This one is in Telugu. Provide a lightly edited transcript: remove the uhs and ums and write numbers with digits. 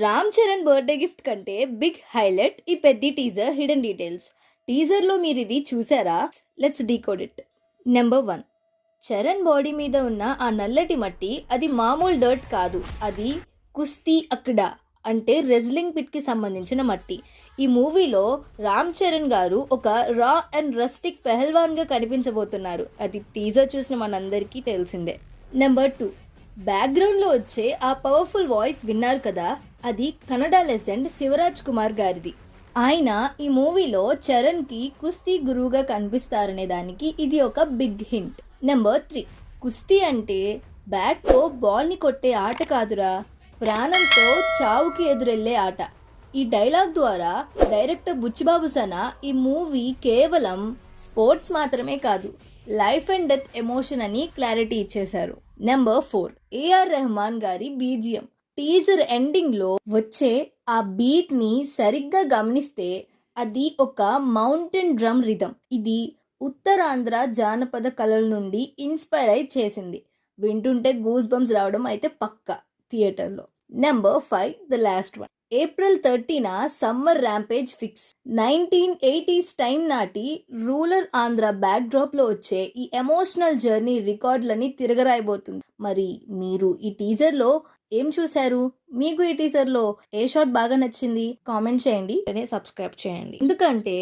రామ్ చరణ్ బర్త్డే గిఫ్ట్ కంటే బిగ్ హైలైట్ ఈ పెద్ద టీజర్ హిడెన్ డీటెయిల్స్. టీజర్లో మీరు ఇది చూసారా? Let's decode it. Number 1, Charan body మీద ఉన్న ఆ నల్లటి మట్టి అది మామూలు డర్ట్ కాదు, అది కుస్తీ అక్కడా అంటే రెజ్లింగ్ పిట్కి సంబంధించిన మట్టి. ఈ మూవీలో రామ్ చరణ్ గారు ఒక రా అండ్ రస్టిక్ పెహల్వాన్గా కనిపించబోతున్నారు. అది టీజర్ చూసిన మనందరికీ తెలిసిందే. నెంబర్ 2, బ్యాక్గ్రౌండ్లో వచ్చే ఆ పవర్ఫుల్ వాయిస్ విన్నారు కదా, అది కన్నడ లెజెండ్ శివరాజ్ కుమార్ గారిది. ఆయన ఈ మూవీలో చరణ్కి కుస్తీ గురువుగా కనిపిస్తారనే దానికి ఇది ఒక బిగ్ హింట్. నెంబర్ 3, కుస్తీ అంటే బ్యాట్తో బాల్ని కొట్టే ఆట కాదురా, ప్రాణంతో చావుకి ఎదురెళ్లే ఆట. ఈ డైలాగ్ ద్వారా డైరెక్టర్ బుచ్చిబాబు సనా ఈ మూవీ కేవలం స్పోర్ట్స్ మాత్రమే కాదు, లైఫ్ అండ్ డెత్ ఎమోషన్ అని క్లారిటీ ఇచ్చేశారు. నెంబర్ 4, ఏఆర్ రెహమాన్ గారి బీజిఎం. టీజర్ ఎండింగ్లో వచ్చే ఆ బీట్ని సరిగ్గా గమనిస్తే అది ఒక మౌంటైన్ డ్రమ్ రిథం. ఇది ఉత్తరాంధ్ర జానపద కళల నుండి ఇన్స్పైర్ అయి చేసింది. వింటుంటే గూస్ బంప్స్ రావడం అయితే పక్కా థియేటర్లో. Number 5, the last one. April 30న summer rampage fix. 1980s time నాటి రూరల్ ఆంధ్ర బ్యాక్ డ్రాప్లో వచ్చే ఈ ఎమోషనల్ జర్నీ రికార్డులని తిరగరాయబోతుంది. మరి మీరు ఈ టీజర్లో ఏం చూశారు? మీకు ఈ టీజర్లో ఏ షాట్ బాగా నచ్చింది? కామెంట్ చేయండి, సబ్స్క్రైబ్ చేయండి. ఎందుకంటే